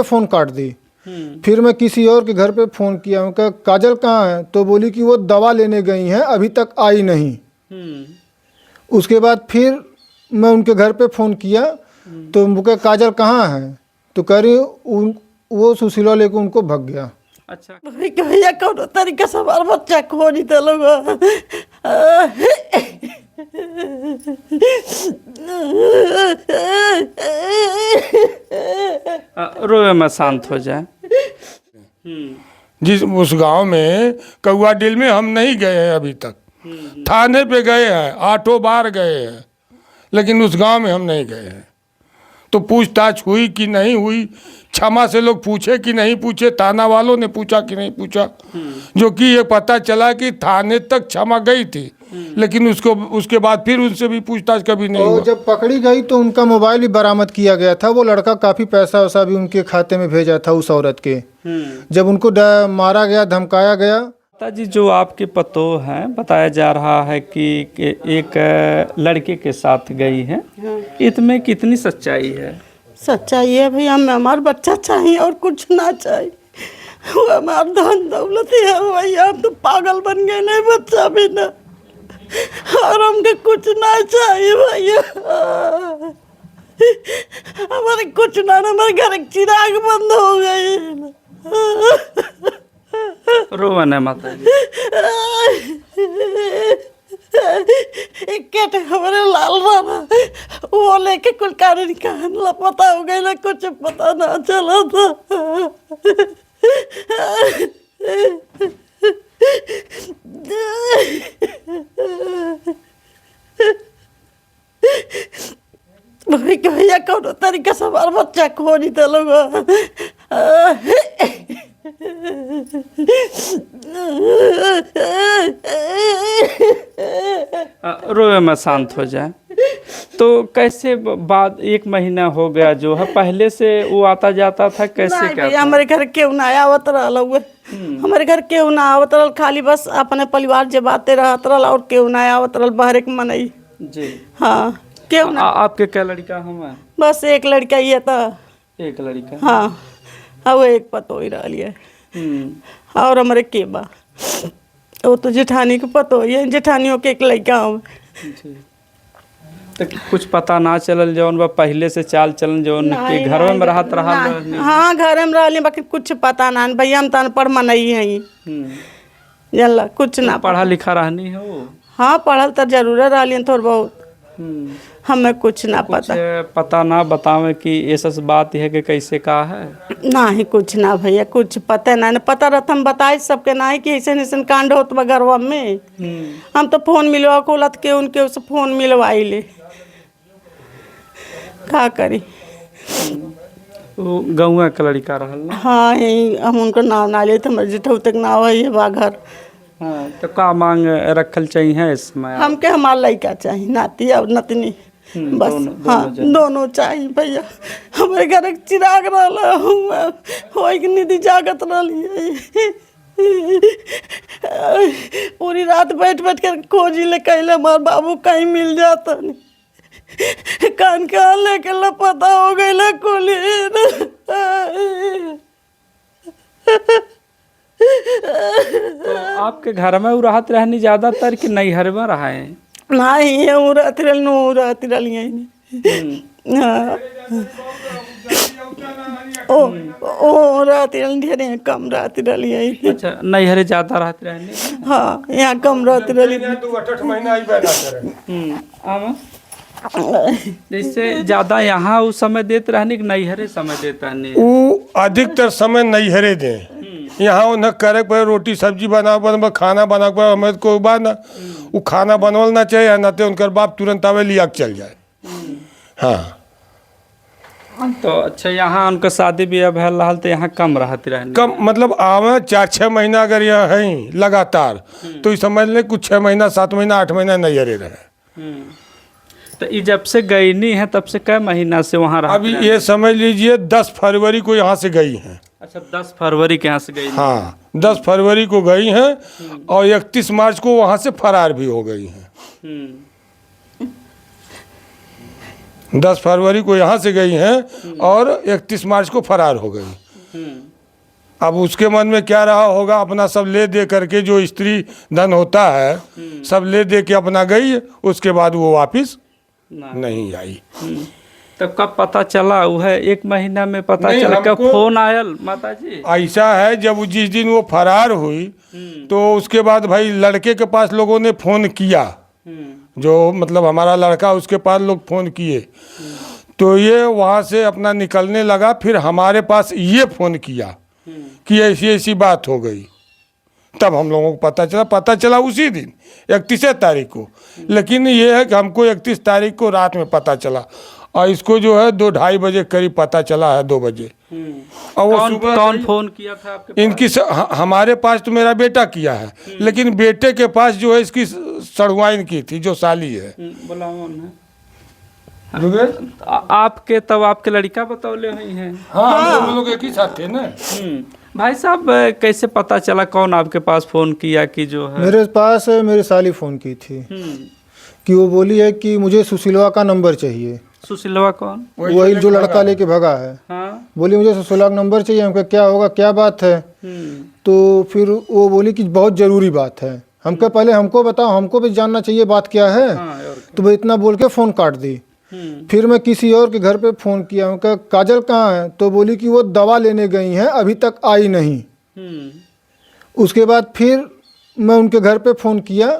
Phone काट दी। फिर मैं किसी और के घर पे फ़ोन किया, उनका काजल कहाँ है, तो बोली कि वो दवा लेने गई हैं, अभी तक आई नहीं। उसके बाद फिर मैं उनके घर पे फ़ोन किया तो उनका काजल कहाँ है, तो कह रही वो सुशीला लेकर उनको भग गया। अच्छा भैया कौन तरीका से हमारा बच्चा खो नहीं था लोग। रोए में शांत हो जाए। जिस उस गांव में कौआ डील में हम नहीं गए हैं अभी तक। थाने पे गए हैं, 8 बार गए हैं, लेकिन उस गांव में हम नहीं गए हैं। तो पूछताछ हुई कि नहीं हुई, क्षमा से लोग पूछे कि नहीं पूछे, थाना वालों ने पूछा कि नहीं पूछा, जो कि ये पता चला कि थाने तक क्षमा गई थी, लेकिन उसके बाद फिर उनसे भी पूछताछ कभी नहीं और हुआ। जब पकड़ी गई तो उनका मोबाइल भी बरामद किया गया था। वो लड़का काफ़ी पैसा वैसा भी उनके खाते में भेजा था उस औरत के। जब उनको मारा गया, धमकाया गया। माता जी, जो आपके पतोह हैं, बताया जा रहा है कि एक लड़के के साथ गई हैं, इसमें कितनी सच्चाई है? सच्चाई है भैया, हमें हमारा बच्चा चाहिए और कुछ ना चाहिए। वो हमारा धन दौलत है भैया, हम तो पागल बन गए नहीं बच्चा भी ना, और हमके कुछ ना चाहिए भैया। हमारे कुछ ना, हमारे घर एक चिराग बंद हो गए। रोवा नहीं माता जी। एक केट हमारे लाल राना वो लेके कुल कारे निकाल पता हो गया, कुछ पता ना चला था। भैया कौन तरीका से हमारा बच्चा खो नहीं था लोग। रोए में शांत हो जाए। तो कैसे बाद 1 महीना हो गया जो है, पहले से वो आता जाता था, कैसे नहीं क्या भैया, था? हमारे घर केहू ना आवत रहल हुए। हमारे घर केहू ना आवत रहल, खाली बस अपने परिवार जे बातें रहत रहल, और केहू ना आवत रहल बाहर के मनई। जी। हाँ केहू ना। आपके क्या लड़का हम? बस एक लड़का ही था। एक लड़का। हाँ, अब एक पतो ही रह लिया। और हमारे के बा वो तो जेठानी के पतो ही है, जेठानियों के एक लड़का हूँ। तो कुछ पता ना चलल जौन बा पहले से चाल चलन जौन के घर में रहत रहा? हाँ घर में रह बाकी कुछ पता ना भैया, हम तो पढ़ नहीं है जानला, कुछ ना पढ़ा लिखा रहनी है वो। हाँ पढ़ल तो जरूर रही थोड़ा बहुत, हमें कुछ ना पता। पता ना बतावे कि ऐसा बात है कि कैसे का है? नहीं कुछ ना भैया, कुछ पता ना, पता रहता हम बताए सबके ना कि ऐसे ऐसे कांड होत बा घरवा में। हम तो फोन मिलवा कोलत के उनके उसे फोन मिलवाई ले, का करी। वो गौआ का लड़का रहल ना? हाँ यही हम उनका नाम ना ले, हमारे जेठऊ तक नाम है बा घर। हाँ, तो का मांग रखल चाहिए इस समय? हमके हमारा लड़का चाहिए, नाती और नतनी बस। हाँ दोनों चाहिए भैया। हमारे घर एक चिराग रहा हो निधि जागत रही, पूरी रात बैठ बैठ कर खोजी ले, कहले हमारे बाबू कहीं मिल जाता नहीं, कान कान लेके पता हो गई कुली। तो आपके घर में राहत रहनी ज्यादातर कि नैहर में रहा है? नहीं रहती रही। हाँ ओ रहती रही, कम रहती रही। अच्छा, नैहरे ज्यादा रहते रहने? हाँ यहाँ कम रहती रही। 8 महीना ही पैदा करे। जैसे ज्यादा यहाँ उस समय देते रहने कि नैहरे समय देते रहने? वो अधिकतर समय नैहरे दें। यहाँ उन्हें करे पर रोटी सब्जी बना खाना बना पर हमें कोई बात ना, वो खाना बनवल ना चाहिए ना, तो उनका बाप तुरंत आवे लिया के चल जाए। हाँ तो अच्छा, यहाँ उनका शादी ब्याह भैल रहा तो यहाँ कम रहती रहने? कम मतलब आवे 4-6 महीना अगर यहाँ है लगातार, तो ये समझ लें कुछ 6 महीना 7 महीना 8 महीना नैहरे रहे। तो ये जब से गई नहीं है तब से कै महीना से वहाँ रहा? अभी ये समझ लीजिए 10 फरवरी को यहाँ से गई हैं। अच्छा, 10 फरवरी के यहाँ से गई? हाँ 10 फरवरी को गई हैं और 31 मार्च को वहाँ से फरार भी हो गई हैं। 10 फरवरी को यहाँ से गई हैं और 31 मार्च को फरार हो गई। अब उसके मन में क्या रहा होगा, अपना सब ले दे करके, जो स्त्री धन होता है सब ले दे के अपना गई, उसके बाद वो वापस नहीं आई। तब कब पता चला? वो है 1 महीना में पता नहीं, चला? कब हमको फोन आयल माता जी? ऐसा है, जब जिस दिन वो फरार हुई तो उसके बाद भाई लड़के के पास लोगों ने फ़ोन किया, जो मतलब हमारा लड़का, उसके पास लोग फ़ोन किए, तो ये वहाँ से अपना निकलने लगा। फिर हमारे पास ये फ़ोन किया कि ऐसी ऐसी बात हो गई, तब हम लोगों को पता चला उसी दिन 31 तारीख को। लेकिन ये है कि हमको 31 तारीख को रात में पता चला, और इसको जो है 2-2:30 बजे करीब पता चला है, 2 बजे। और वो सुबह कौन फोन किया था आपके पास? इनकी हमारे पास तो मेरा बेटा किया है, लेकिन बेटे के पास जो है इसकी सड़ुआइन की थी, जो साली है। बुलाओ ना। आपके तब आपके लड़का बतौले हुई हैं? हाँ, हम लोग एक ही साथ थे ना। भाई साहब, कैसे पता चला, कौन आपके पास फोन किया कि जो है? मेरे पास मेरी साली फ़ोन की थी कि वो बोली है कि मुझे सुशीलवा का नंबर चाहिए। सुशीलवा कौन? वही जो लड़का लेके भगा है। हाँ। बोली मुझे सुशीलवा का नंबर चाहिए। हमको क्या होगा, क्या बात है? तो फिर वो बोली कि बहुत ज़रूरी बात है। हमको पहले हमको बताओ, हमको भी जानना चाहिए बात क्या है। हाँ, तो वो इतना बोल के फ़ोन काट दी। फिर मैं किसी और के घर पे फ़ोन किया, उनका काजल कहाँ है? तो बोली कि वो दवा लेने गई हैं, अभी तक आई नहीं। उसके बाद फिर मैं उनके घर पे फ़ोन किया,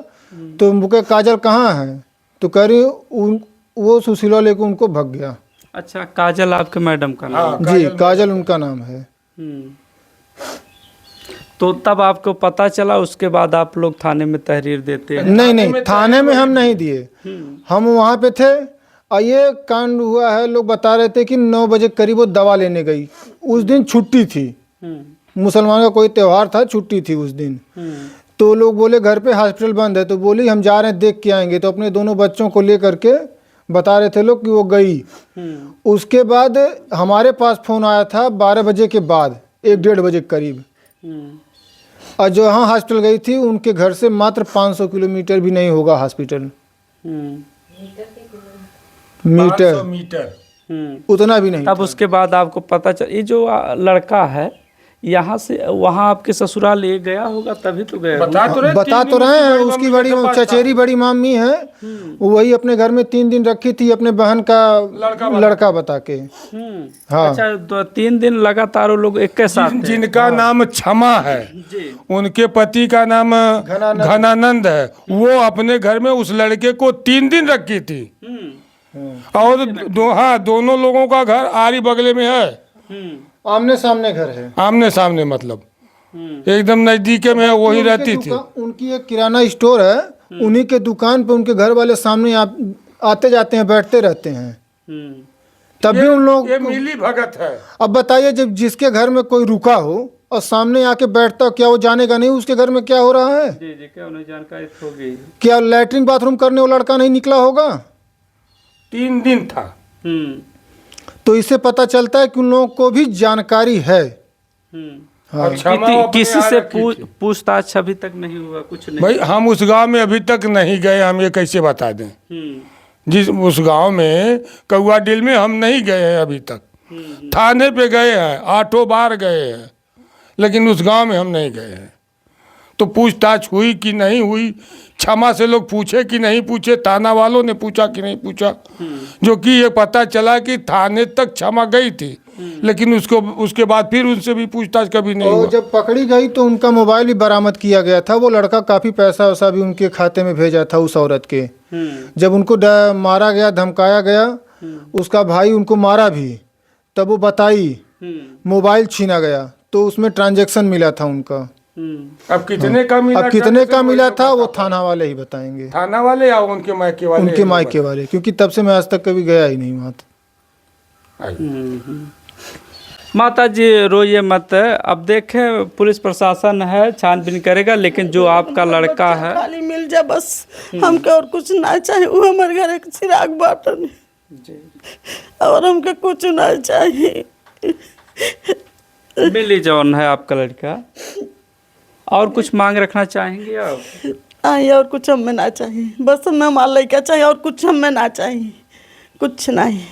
तो मुझे काजल कहाँ है? तो कह रही वो सुशीला लेके उनको भग गया। अच्छा, काजल आपके मैडम का नाम? हाँ, जी, काजल उनका नाम है। तो तब आपको पता चला, उसके बाद आप लोग थाने में तहरीर देते हैं? नहीं, थाने में हम नहीं दिए। हम वहाँ पे थे और ये कांड हुआ है। लोग बता रहे थे कि 9 बजे करीब वो दवा लेने गई। उस दिन छुट्टी थी, मुसलमान का कोई त्यौहार था, छुट्टी थी उस दिन। तो लोग बोले घर पे हॉस्पिटल बंद है, तो बोली हम जा रहे हैं, देख के आएंगे। तो अपने दोनों बच्चों को ले करके बता रहे थे लोग कि वो गई। उसके बाद हमारे पास फ़ोन आया था 12 बजे के बाद, 1-1:30 बजे के करीब। और जो हाँ हॉस्पिटल गई थी, उनके घर से मात्र 500 किलोमीटर भी नहीं होगा हॉस्पिटल। मीटर उतना भी नहीं तब था। उसके बाद आपको पता चल, ये जो लड़का है यहाँ से वहाँ आपके ससुराल ले गया होगा, तभी तो गया होगा। बता तो रहे हैं, उसकी बड़ी चचेरी बड़ी मामी है, वही अपने घर में 3 दिन रखी थी, अपने बहन का लड़का बता के। हाँ। अच्छा, 3 दिन लगातार वो लोग एक के साथ थे? जिनका नाम क्षमा है, उनके पति का नाम घनानंद है, वो अपने घर में उस लड़के को 3 दिन रखी थी। और दोनों लोगों का घर आरी बगले में है, आमने सामने घर है। आमने सामने मतलब एकदम नजदीक में है, वही रहती थी। उनकी एक किराना स्टोर है, उन्हीं के दुकान पे उनके घर वाले सामने आते जाते हैं, बैठते रहते हैं। तभी उन लोग ये मिली भगत है। अब बताइए, जब जिसके घर में कोई रुका हो और सामने आके बैठता हो, क्या वो जानेगा नहीं उसके घर में क्या हो रहा है? जी, क्या उन्हें जानकारी होगी? क्या लैट्रिन बाथरूम करने वो लड़का नहीं निकला होगा? 3 दिन था। तो इससे पता चलता है कि उन लोगों को भी जानकारी है। हाँ। किसी से पूछताछ अभी तक नहीं हुआ? कुछ नहीं भाई, हम उस गांव में अभी तक नहीं गए, हम ये कैसे बता दें? जिस उस गांव में कौआ डील में हम नहीं गए हैं अभी तक। थाने पे गए हैं, 8 बार गए हैं, लेकिन उस गांव में हम नहीं गए हैं। तो पूछताछ हुई कि नहीं हुई, क्षमा से लोग पूछे कि नहीं पूछे, थाना वालों ने पूछा कि नहीं पूछा, जो कि ये पता चला कि थाने तक क्षमा गई थी, लेकिन उसके बाद फिर उनसे भी पूछताछ कभी नहीं हुआ। जब पकड़ी गई तो उनका मोबाइल भी बरामद किया गया था। वो लड़का काफ़ी पैसा वैसा भी उनके खाते में भेजा था उस औरत के। जब उनको मारा गया, धमकाया गया, उसका भाई उनको मारा भी, तब वो बताई, मोबाइल छीना गया, तो उसमें ट्रांजैक्शन मिला था उनका। अब कितने का मिला, अब कितने का मिला था वो थाना वाले ही बताएंगे। थाना वाले या उनके मायके वाले? उनके मायके वाले, क्योंकि तब से मैं आज तक कभी गया ही नहीं वहाँ। माता जी रोइए मत, अब देखें पुलिस प्रशासन है, छानबीन करेगा, लेकिन जो आपका लड़का है खाली मिल जा बस, हमको और कुछ ना चाहिए। वो हमारे घर एक चिराग बाटन और हमको कुछ ना चाहिए। मिली जौन है आपका लड़का। और कुछ मांग रखना चाहेंगे आप? आई और कुछ हमें ना चाहिए, बस हमें हमारा लड़का चाहिए और कुछ हमें ना चाहिए। कुछ नहीं।